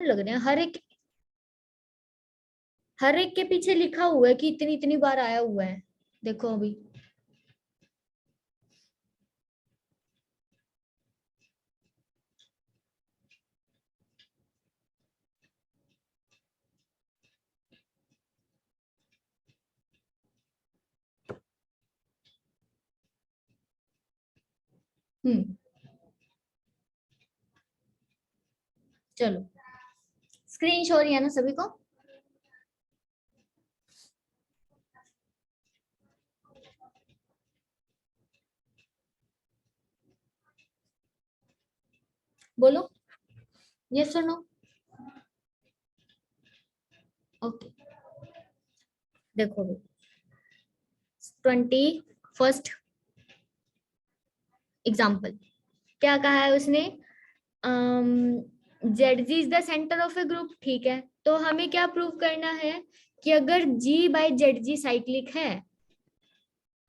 लग रहे हैं, हर एक के पीछे लिखा हुआ है कि इतनी इतनी बार आया हुआ है। देखो अभी चलो स्क्रीन शो रही है ना सभी को? बोलो यस और नो। ओके देखो 21st एग्जाम्पल क्या कहा है उसने, Z G is the centre of a group, ठीक है। तो हमें क्या प्रूव करना है कि अगर G by Z G cyclic है,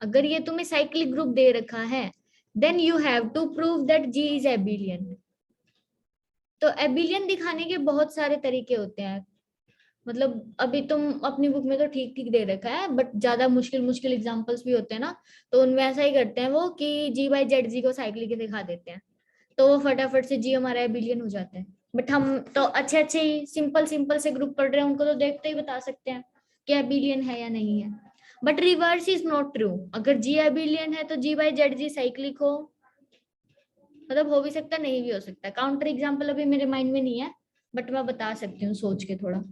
अगर ये तुम्हें साइक्लिक ग्रुप दे रखा है, then you have to prove that G is abelian. तो एबिलियन दिखाने के बहुत सारे तरीके होते हैं, मतलब अभी तुम अपनी बुक में तो ठीक ठीक दे रखा है, बट ज्यादा मुश्किल मुश्किल एग्जांपल्स भी होते हैं ना, तो उनमें ऐसा ही करते हैं वो कि जी बाय जेड जी को साइक्लिक दिखा देते हैं, तो वो फटाफट से जी हमारा एबिलियन हो जाता है। बट हम तो अच्छे अच्छे ही सिंपल सिंपल से ग्रुप पढ़ रहे हैं, उनको तो देखते ही बता सकते हैं कि एबिलियन है या नहीं है। But reverse is not true, अगर जी एबिलियन है तो जी बाय जेड जी साइक्लिक हो, मतलब हो भी सकता नहीं भी हो सकता। काउंटर एग्जाम्पल अभी मेरे माइंड में नहीं है, बट मैं बता सकती हूँ सोच के थोड़ा।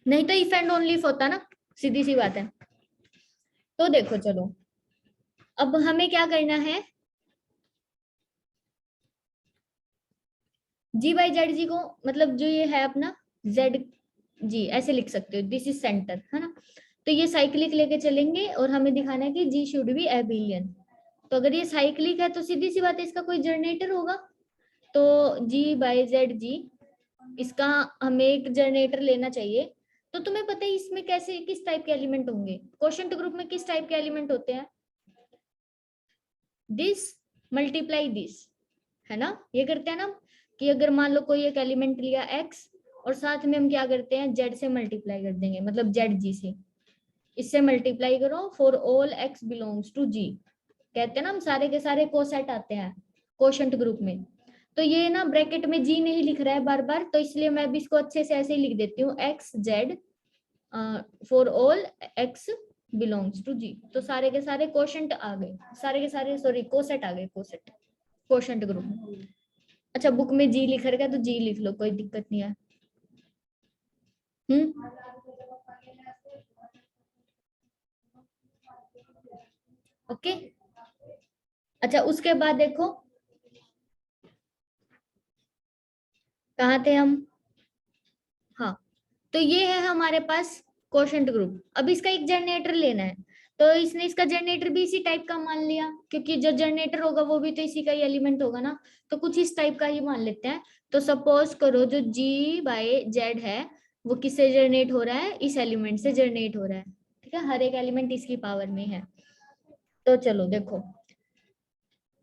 नहीं तो इफ एंड ओनली इफ होता ना, सीधी सी बात है। तो देखो चलो अब हमें क्या करना है, जी बाई जेड जी को, मतलब जो ये है अपना जेड जी ऐसे लिख सकते हो, दिस इज सेंटर है ना। तो ये साइक्लिक लेके चलेंगे और हमें दिखाना है कि जी शुड बी एबिलियन। तो अगर ये साइक्लिक है तो सीधी सी बात है इसका कोई जनरेटर होगा, तो जी बाई जेड जी इसका हमें एक जनरेटर लेना चाहिए। तो तुम्हें पता है इसमें कैसे किस टाइप के एलिमेंट होंगे, क्वोशंट ग्रुप में किस टाइप के एलिमेंट होते हैं, दिस मल्टीप्लाई दिस, है ना। ये करते हैं ना कि अगर मान लो कोई एक एलिमेंट लिया x और साथ में हम क्या करते हैं z से मल्टीप्लाई कर देंगे, मतलब जेड जी से, इससे मल्टीप्लाई करो for all x belongs to g, कहते हैं ना हम सारे के सारे कोसेट आते हैं कोशंट ग्रुप में। तो ये ना ब्रैकेट में जी नहीं लिख रहा है बार बार, तो इसलिए मैं भी इसको अच्छे से ऐसे ही लिख देती हूँ x z for all x belongs to G. तो सारे के सारे कोशंट आ गए, सारे के सारे सॉरी कोसेट आ गए, कोसेट कोशंट ग्रुप में। अच्छा बुक में जी लिख रखा है तो जी लिख लो, कोई दिक्कत नहीं है। हम्म ओके। अच्छा उसके बाद देखो कहाँ थे हम, हाँ। तो ये है हमारे पास कोशंट ग्रुप, अब इसका एक जनरेटर लेना है, तो इसने इसका जनरेटर भी इसी टाइप का मान लिया, क्योंकि जो जनरेटर होगा वो भी तो इसी का ही एलिमेंट होगा ना, तो कुछ इस टाइप का ही मान लेते हैं। तो सपोज करो जो जी बाय जेड है वो किससे जनरेट हो रहा है, इस एलिमेंट से जनरेट हो रहा है, ठीक है, हर एक एलिमेंट इसकी पावर में है। तो चलो देखो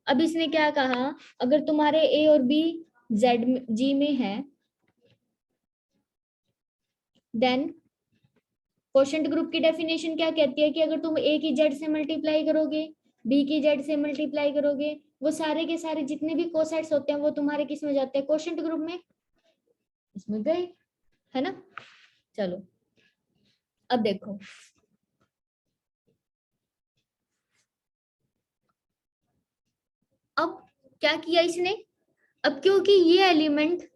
अब इसने क्या कहा, अगर तुम्हारे ए और बी जेड जी में है, देन क्वोशंट ग्रुप की डेफिनेशन क्या कहती है कि अगर तुम ए की जेड से मल्टीप्लाई करोगे, बी की जेड से मल्टीप्लाई करोगे, वो सारे के सारे जितने भी कोसेट्स होते हैं वो तुम्हारे किस में जाते हैं, क्वोशंट ग्रुप में, इसमें गए, है ना। चलो अब देखो अब क्या किया इसने, अब क्योंकि ये एलिमेंट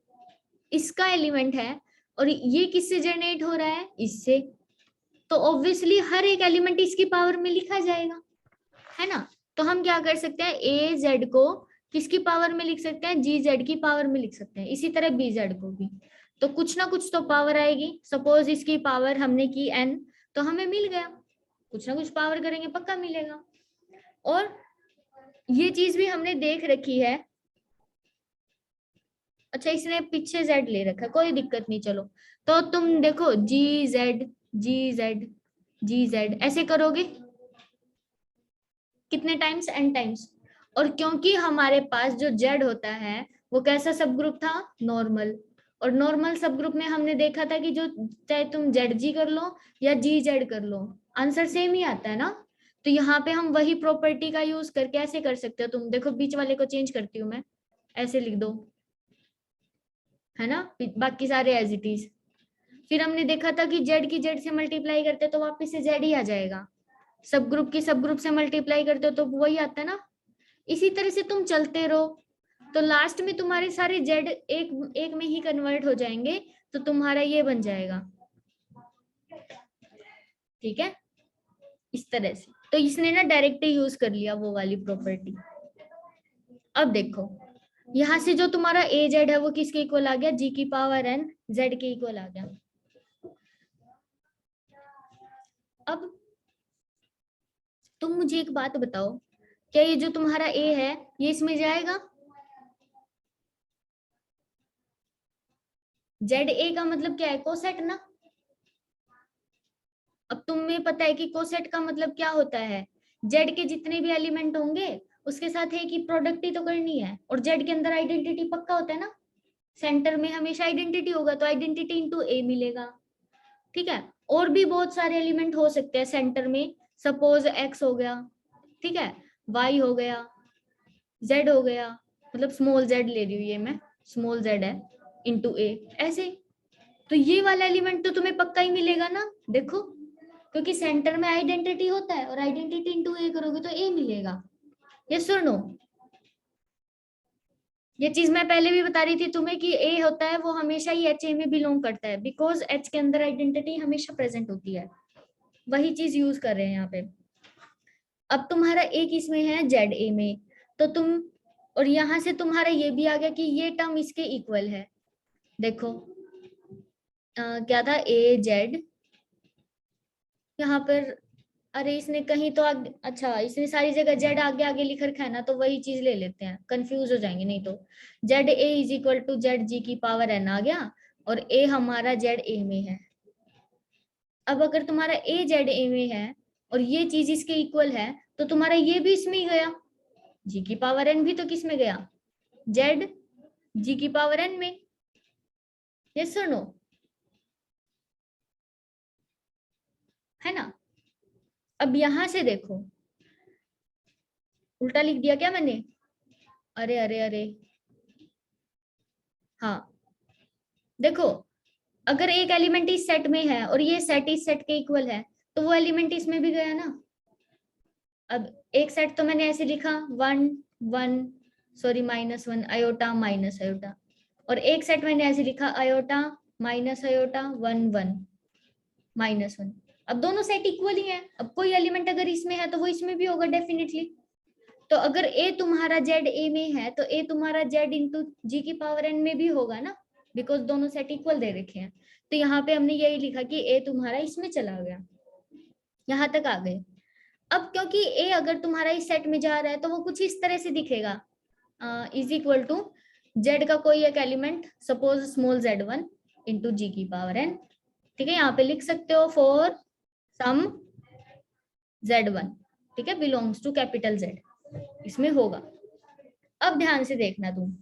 इसका एलिमेंट है और ये किससे जनरेट हो रहा है, इससे, तो ऑब्वियसली हर एक एलिमेंट इसकी पावर में लिखा जाएगा, है ना। तो हम क्या कर सकते हैं, ए जेड को किसकी पावर में लिख सकते हैं, जी जेड की पावर में लिख सकते हैं, इसी तरह बी जेड को भी। तो कुछ ना कुछ तो पावर आएगी, सपोज इसकी पावर हमने की n, तो हमें मिल गया, कुछ ना कुछ पावर करेंगे पक्का मिलेगा। और ये चीज भी हमने देख रखी है। अच्छा इसने पीछे जेड ले रखा है, कोई दिक्कत नहीं, चलो। तो तुम देखो जी जेड जी जेड जी जेड ऐसे करोगे कितने टाइम्स, एन टाइम्स। और क्योंकि हमारे पास जो जेड होता है वो कैसा सब ग्रुप था, नॉर्मल, और नॉर्मल सब ग्रुप में हमने देखा था कि जो चाहे तुम जेड जी कर लो या जी जेड कर लो, आंसर सेम ही आता है ना। तो यहाँ पे हम वही प्रॉपर्टी का यूज करके ऐसे कर सकते हो। तुम देखो बीच वाले को चेंज करती हूँ मैं, ऐसे लिख दो, है ना, बाकी सारे एज इट इज। फिर हमने देखा था कि जेड की जेड से मल्टीप्लाई करते तो वापस से जेड ही आ जाएगा, सब ग्रुप की सब ग्रुप से मल्टीप्लाई करते हो तो वही आता है ना। इसी तरह से तुम चलते रहो, तो लास्ट में तुम्हारे सारे जेड एक एक में ही कन्वर्ट हो जाएंगे, तो तुम्हारा ये बन जाएगा। ठीक है, इस तरह से। तो इसने ना डायरेक्ट यूज कर लिया वो वाली प्रॉपर्टी। अब देखो यहां से जो तुम्हारा ए जेड है वो किसके इक्वल आ गया, जी की पावर एन जेड के इक्वल आ गया। अब तुम मुझे एक बात बताओ, क्या ये जो तुम्हारा ए है ये इसमें जाएगा? जेड ए का मतलब क्या है, कोसेट ना। अब तुम्हें पता है कि कोसेट का मतलब क्या होता है, जेड के जितने भी एलिमेंट होंगे उसके साथ एक ही प्रोडक्ट ही तो करनी है, और जेड के अंदर आइडेंटिटी पक्का होता है ना, सेंटर में हमेशा आइडेंटिटी होगा, तो आइडेंटिटी इंटू ए मिलेगा। ठीक है, और भी बहुत सारे एलिमेंट हो सकते हैं सेंटर में, सपोज एक्स हो गया, ठीक है, वाई हो गया, जेड हो गया, मतलब स्मॉल जेड ले रही हूँ ये मैं, स्मॉल जेड है इंटू ए, ऐसे। तो ये वाला एलिमेंट तो तुम्हें पक्का ही मिलेगा ना, देखो, क्योंकि सेंटर में आइडेंटिटी होता है और आइडेंटिटी इंटू ए करोगे तो ए मिलेगा। यस और नो? ये चीज मैं पहले भी बता रही थी तुम्हें कि ए होता है वो हमेशा ही एच ए में बिलोंग करता है, बिकॉज एच के अंदर आइडेंटिटी हमेशा प्रेजेंट होती है। वही चीज यूज कर रहे हैं यहाँ पे। अब तुम्हारा ए किस में है, जेड ए में, तो तुम, और यहां से तुम्हारा ये भी आ गया कि ये टर्म इसके इक्वल है। देखो क्या था, ए जेड, यहाँ पर, अरे इसने कहीं तो अच्छा इसने सारी जगह जेड आगे आगे लिख रखा है ना, तो वही चीज ले लेते हैं, कंफ्यूज हो जाएंगे नहीं तो। Z a is equal to z g की पावर एन आ गया, और ए हमारा जेड ए में है। अब अगर तुम्हारा ए जेड ए में है और ये चीज इसके इक्वल है, तो तुम्हारा ये भी इसमें ही गया, जी की पावर एन भी तो किस में गया, जेड जी की पावर एन में। यस और नो? है ना। अब यहां से देखो, उल्टा लिख दिया क्या मैंने, अरे अरे अरे, हाँ देखो, अगर एक एलिमेंट इस सेट में है और ये सेट इस सेट के इक्वल है, तो वो एलिमेंट इसमें भी गया ना। अब एक सेट तो मैंने ऐसे लिखा, one one, sorry minus one, iota minus iota, और एक सेट मैंने ऐसे लिखा, iota minus iota one one minus one. अब दोनों सेट इक्वल ही हैं, अब कोई एलिमेंट अगर इसमें है तो वो इसमें भी होगा डेफिनेटली। तो अगर ए तुम्हारा जेड ए में है तो ए तुम्हारा जेड इंटू जी की पावर एन में भी होगा ना, बिकॉज दोनों सेट इक्वल दे रखे हैं। तो यहाँ पे हमने यही लिखा कि ए तुम्हारा इसमें चला गया, यहाँ तक आ गए। अब क्योंकि ए अगर तुम्हारा इस सेट में जा रहा है तो वो कुछ इस तरह से दिखेगा, इज इक्वल टू जेड का कोई एक element, suppose small z one into g की पावर एन। ठीक है, यहाँ पे लिख सकते हो फॉर सम जेड वन, ठीक है, बिलोंग्स टू कैपिटल जेड, इसमें होगा। अब ध्यान से देखना तुम,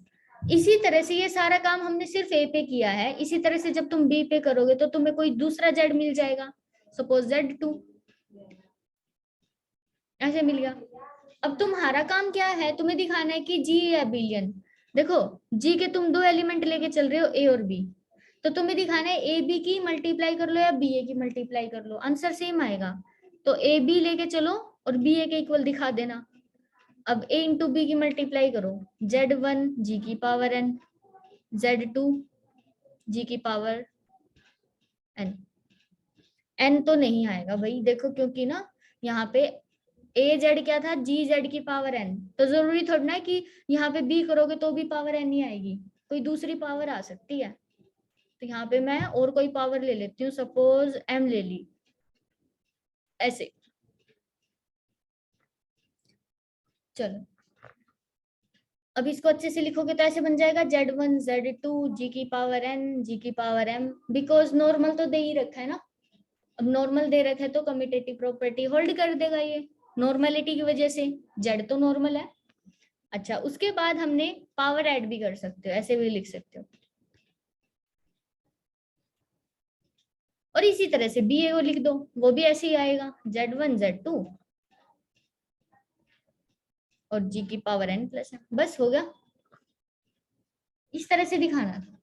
इसी तरह से ये सारा काम हमने सिर्फ ए पे किया है, इसी तरह से जब तुम बी पे करोगे तो तुम्हें कोई दूसरा जेड मिल जाएगा, सपोज जेड टू, ऐसे मिल गया। अब तुम्हारा काम क्या है, तुम्हें दिखाना है कि जी या बिलियन। देखो जी के तुम दो एलिमेंट लेके चल रहे हो, ए और बी, तो तुम्हें दिखाना है ए बी की मल्टीप्लाई कर लो या बी ए की मल्टीप्लाई कर लो, आंसर सेम आएगा। तो ए बी लेके चलो और बी ए के इक्वल दिखा देना। अब a इंटू बी की मल्टीप्लाई करो, जेड वन जी की पावर एन, जेड टू जी की पावर एन, एन तो नहीं आएगा भाई, देखो क्योंकि ना यहाँ पे ए जेड क्या था, जी जेड की पावर एन, तो जरूरी थोड़ा ना है कि यहाँ पे बी करोगे तो भी पावर एन ही आएगी, कोई दूसरी पावर आ सकती है। तो यहाँ पे मैं और कोई पावर ले लेती हूँ, सपोज एम ले ली, ऐसे। चलो अब इसको अच्छे से लिखोगे तो ऐसे बन जाएगा, जेड वन जेड टू जी की पावर एन जी की पावर एम, बिकॉज नॉर्मल तो दे ही रखा है ना। अब नॉर्मल दे रखा है तो कम्यूटेटिव प्रॉपर्टी होल्ड कर देगा ये, नॉर्मलिटी की वजह से, जेड तो नॉर्मल है। अच्छा उसके बाद हमने पावर ऐड भी कर सकते हो, ऐसे भी लिख सकते हो, और इसी तरह से बी ए को लिख दो, वो भी ऐसे ही आएगा, Z1 Z2 और G की पावर n+m, बस हो गया। इस तरह से दिखाना था,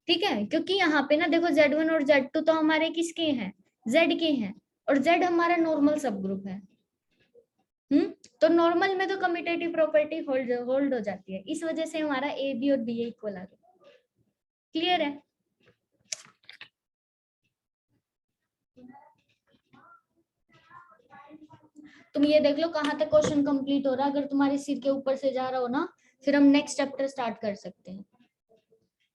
ठीक है, क्योंकि यहाँ पे ना देखो Z1 और Z2 तो हमारे किसके हैं, Z के हैं, और Z हमारा नॉर्मल सब ग्रुप है। तो नॉर्मल में तो कम्यूटेटिव प्रॉपर्टी होल्ड हो जाती है, इस वजह से हमारा ए बी और बी ए इक्वल आ गया। क्लियर है? तुम ये देख लो कहाँ तक क्वेश्चन कंप्लीट हो रहा है, अगर तुम्हारे सिर के ऊपर से जा रहा हो ना, फिर हम नेक्स्ट चैप्टर स्टार्ट कर सकते हैं।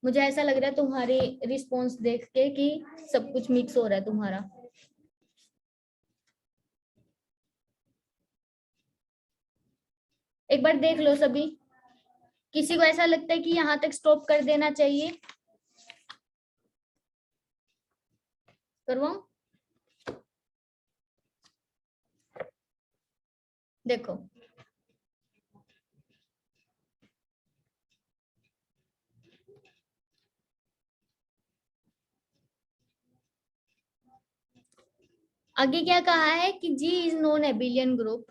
मुझे ऐसा लग रहा है तुम्हारे रिस्पॉन्स देख के कि सब कुछ मिक्स हो रहा है तुम्हारा। एक बार देख लो सभी, किसी को ऐसा लगता है कि यहाँ तक स्टॉप कर देना चाहिए? करवाऊं? देखो आगे क्या कहा है कि G is non abelian group,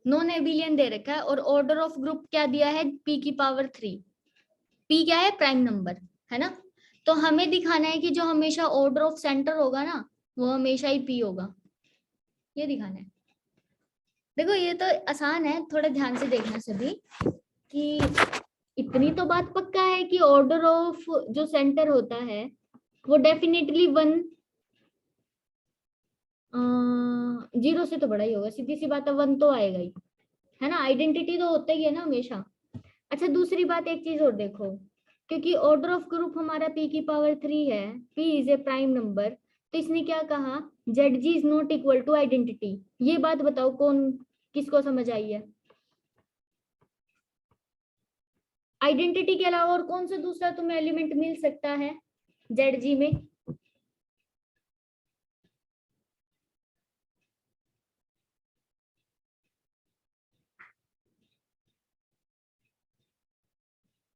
non abelian दे रखा है, और ऑर्डर ऑफ ग्रुप क्या दिया है, P की पावर 3। P क्या है, प्राइम नंबर है ना। तो हमें दिखाना है कि जो हमेशा ऑर्डर ऑफ सेंटर होगा ना, वो हमेशा ही P होगा, ये दिखाना है। देखो ये तो आसान है, थोड़ा ध्यान से देखना सभी, कि इतनी तो बात पक्का है कि ऑर्डर ऑफ जो सेंटर होता है वो डेफिनेटली 1 0 से तो बड़ा ही होगा, सीधी सी बात है, 1 तो आएगा ही, है ना, आइडेंटिटी तो होता ही है ना हमेशा। अच्छा दूसरी बात एक चीज और देखो, क्योंकि ऑर्डर ऑफ ग्रुप हमारा P की पावर 3 है, P is a prime number, तो इसने क्या कहा, ZG is not equal to identity. ये बात बताओ कौन किसको समझ आई है? आइडेंटिटी के अलावा और कौन सा दूसरा तुम्हें एलिमेंट मिल सकता है ZG में?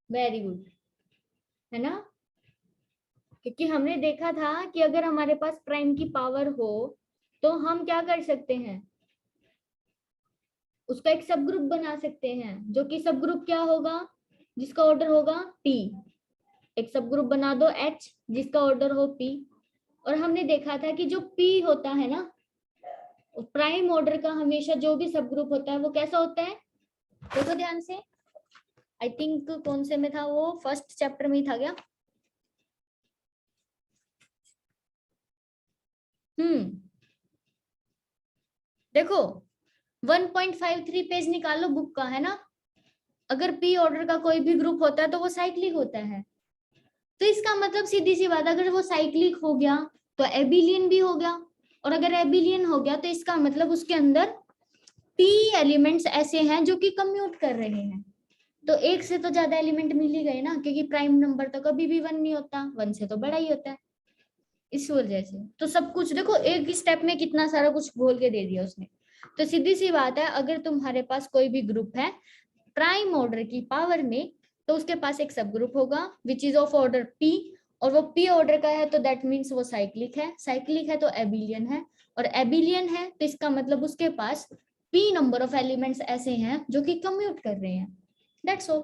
वेरी गुड, है ना, क्योंकि हमने देखा था कि अगर हमारे पास प्राइम की पावर हो तो हम क्या कर सकते हैं, उसका एक सब ग्रुप बना सकते हैं, जो कि सब ग्रुप क्या होगा, जिसका ऑर्डर होगा P। एक सब ग्रुप बना दो H जिसका ऑर्डर हो P। और हमने देखा था कि जो P होता है ना, प्राइम ऑर्डर का हमेशा जो भी सब ग्रुप होता है वो कैसा होता है, देखो ध्यान से, आई थिंक कौन से में था वो, फर्स्ट चैप्टर में ही था क्या? देखो 1.53 पेज निकालो बुक का, है ना, अगर P ऑर्डर का कोई भी ग्रुप होता है तो वो साइक्लिक होता है, तो इसका मतलब सीधी सी बात, अगर वो साइक्लिक हो गया तो एबिलियन भी हो गया, और अगर एबिलियन हो गया तो इसका मतलब उसके अंदर P एलिमेंट्स ऐसे हैं जो कि कम्यूट कर रहे हैं, तो एक से तो ज्यादा एलिमेंट मिल ही गए ना, क्योंकि प्राइम नंबर तो कभी भी 1 नहीं होता, 1 से तो बड़ा ही होता है, इस वजह से। तो सब कुछ देखो एक स्टेप में कितना सारा कुछ बोल के दे दिया उसने। तो सीधी सी बात है, अगर तुम्हारे पास कोई भी ग्रुप है प्राइम ऑर्डर की पावर में, तो उसके पास एक सब ग्रुप होगा which is of order P, और वो P ऑर्डर का है तो दैट मीन्स वो साइक्लिक है, साइक्लिक है तो एबिलियन है, और एबिलियन है तो इसका मतलब उसके पास P नंबर ऑफ एलिमेंट्स ऐसे हैं जो कि कम्यूट कर रहे हैं, दैट्स ऑल।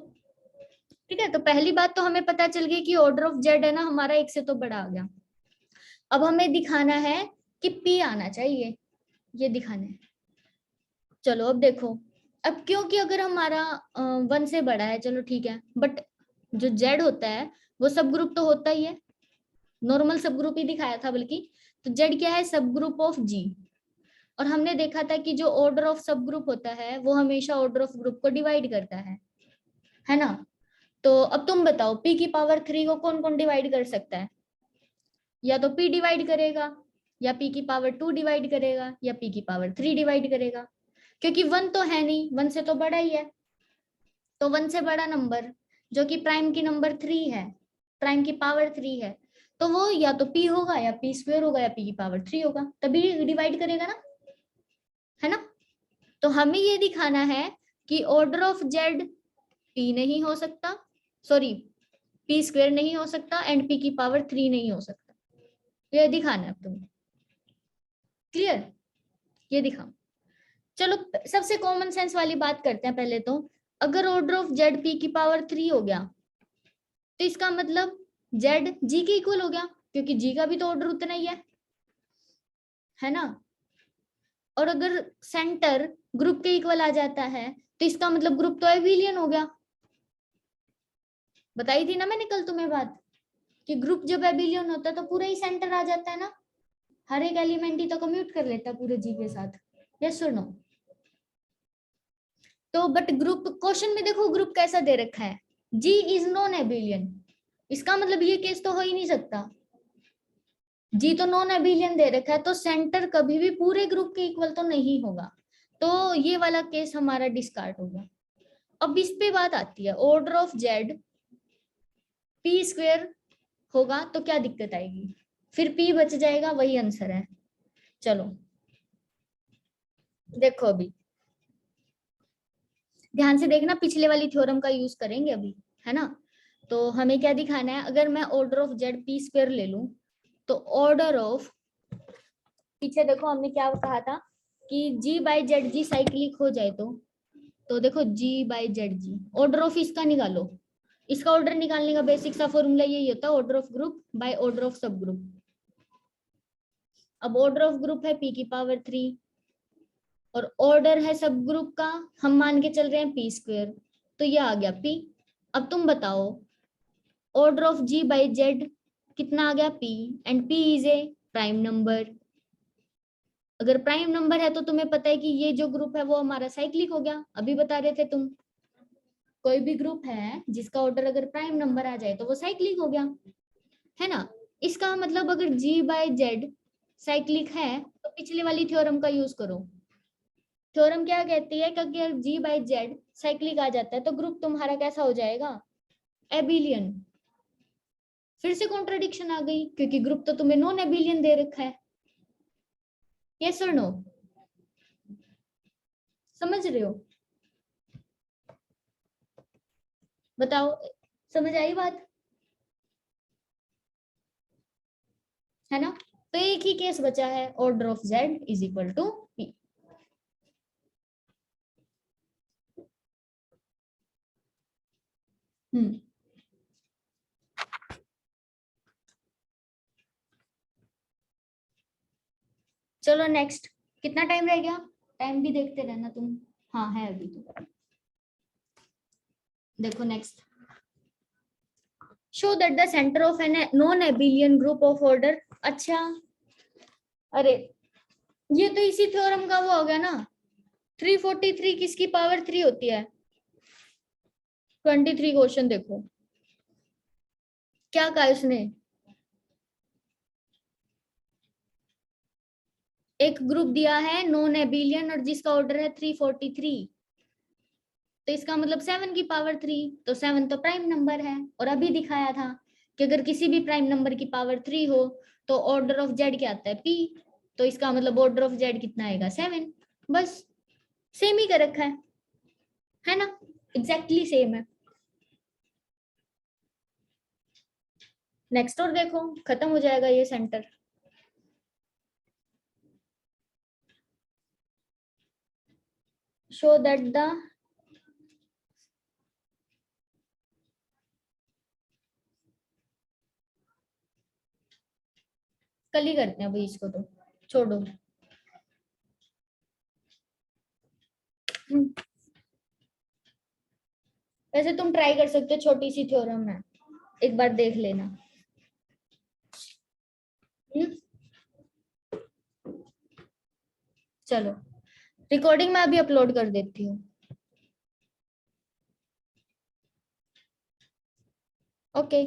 ठीक है, तो पहली बात तो हमें पता चल गई कि ऑर्डर ऑफ जेड है ना हमारा एक से तो बड़ा आ गया। अब हमें दिखाना है कि P आना चाहिए, ये दिखाना है। चलो अब देखो, अब क्योंकि अगर हमारा 1 से बड़ा है, चलो ठीक है, बट जो Z होता है वो सब ग्रुप तो होता ही है, नॉर्मल सब ग्रुप ही दिखाया था बल्कि, तो Z क्या है, सब ग्रुप ऑफ G। और हमने देखा था कि जो ऑर्डर ऑफ सब ग्रुप होता है वो हमेशा ऑर्डर ऑफ ग्रुप को डिवाइड करता है ना। तो अब तुम बताओ P की पावर 3 को कौन कौन डिवाइड कर सकता है, या तो P डिवाइड करेगा, या P की पावर 2 डिवाइड करेगा, या P की पावर 3 डिवाइड करेगा, क्योंकि 1 तो है नहीं, 1 से तो बड़ा ही है, तो 1 से बड़ा नंबर जो कि प्राइम की नंबर 3 है, प्राइम की पावर 3 है, तो वो या तो P होगा या P स्क्वायर होगा या P की पावर 3 होगा, तभी डिवाइड करेगा ना, है ना। तो हमें ये दिखाना है कि ऑर्डर ऑफ जेड P नहीं हो सकता, सॉरी P स्क्वायर नहीं हो सकता, एंड P की पावर 3 नहीं हो सकता, ये दिखाना है तुम्हें। क्लियर? ये दिखाओ। चलो सबसे कॉमन सेंस वाली बात करते हैं पहले तो। अगर ऑर्डर ऑफ जेड पी की पावर 3 हो गया तो इसका मतलब जेड जी के इक्वल हो गया, क्योंकि जी का भी तो ऑर्डर उतना ही है ना। और अगर सेंटर ग्रुप के इक्वल आ जाता है तो इसका मतलब ग्रुप तो एबिलियन हो गया। बताई थी ना मैंने कल तुम्हें बात कि ग्रुप जब एबिलियन होता है तो पूरा ही सेंटर आ जाता है ना, हर एक एलिमेंट ही तो कम्यूट कर लेता है पूरे जी के साथ। यस और नो? तो बट ग्रुप क्वेश्चन में देखो ग्रुप कैसा दे रखा है, जी इज नॉन एबिलियन। इसका मतलब ये केस तो हो ही नहीं सकता, जी तो नॉन एबिलियन दे रखा है तो सेंटर कभी भी पूरे ग्रुप के इक्वल तो नहीं होगा, तो ये वाला केस हमारा डिस्कार्ड होगा। अब इस पे बात आती है, order of Z P square होगा तो क्या दिक्कत आएगी, फिर पी बच जाएगा, वही आंसर है। चलो देखो अभी ध्यान से देखना, पिछले वाली थ्योरम का यूज करेंगे अभी, है ना। तो हमें क्या दिखाना है, अगर मैं order of Z P square ले लूं तो ऑर्डर ऑफ, पीछे देखो हमने क्या कहा था कि G by Z G cyclic हो जाए तो देखो G by Z G, order of इसका निकालो। इसका ऑर्डर निकालने का बेसिक सा फॉर्मूला यही होता है, order of group by order of सब ग्रुप। अब ऑर्डर ऑफ ग्रुप है पी की पावर 3 और ऑर्डर है सब ग्रुप का, हम मान के चल रहे हैं पी स्क्वेयर, तो ये आ गया पी। अब तुम बताओ order of G by Z कितना आ गया P, and P is a prime number. अगर प्राइम नंबर है तो तुम्हें पता है कि ये जो ग्रुप है वो हमारा साइक्लिक हो गया, अभी बता रहे थे तुम। कोई भी ग्रुप है जिसका ऑर्डर अगर प्राइम नंबर आ जाए तो वो साइक्लिक हो गया, है ना। इसका मतलब अगर जी बाय जेड साइक्लिक है तो पिछले वाली थ्योरम का यूज करो। थ्योरम क्या कहती है कि अगर जी बाय जेड साइक्लिक आ जाता है तो ग्रुप तुम्हारा कैसा हो जाएगा, एबिलियन। फिर से कॉन्ट्रडिक्शन आ गई क्योंकि ग्रुप तो तुम्हें नॉन एबिलियन दे रखा है। यस और नो? समझ रहे हो? बताओ, समझ आई बात, है ना। तो एक ही केस बचा है, order of Z is equal to P. चलो नेक्स्ट, कितना टाइम रह गया, टाइम भी देखते रहना तुम। हाँ है अभी तो। देखो next, show that the centre of an non abelian group of order. अच्छा, अरे ये तो इसी थ्योरम का वो हो गया ना, 343 किसकी पावर 3 होती है, 23 क्वेश्चन देखो क्या कहा उसने। एक ग्रुप दिया है नॉन एबिलियन और जिसका ऑर्डर है 343, तो इसका मतलब 7 की पावर 3, तो 7 तो प्राइम नंबर है। और अभी दिखाया था कि अगर किसी भी प्राइम नंबर की पावर 3 हो तो ऑर्डर ऑफ जेड क्या आता है पी, तो इसका मतलब ऑर्डर ऑफ जेड कितना आएगा 7। बस सेम ही कर रखा है ना, एग्जैक्टली सेम है। नेक्स्ट और देखो, खत्म हो जाएगा ये सेंटर। शो दैट द कल ही करते हैं भाई इसको, तो छोड़ो। वैसे तुम ट्राई कर सकते हो, छोटी सी थ्योरम है, एक बार देख लेना। चलो रिकॉर्डिंग मैं अभी अपलोड कर देती हूँ। ओके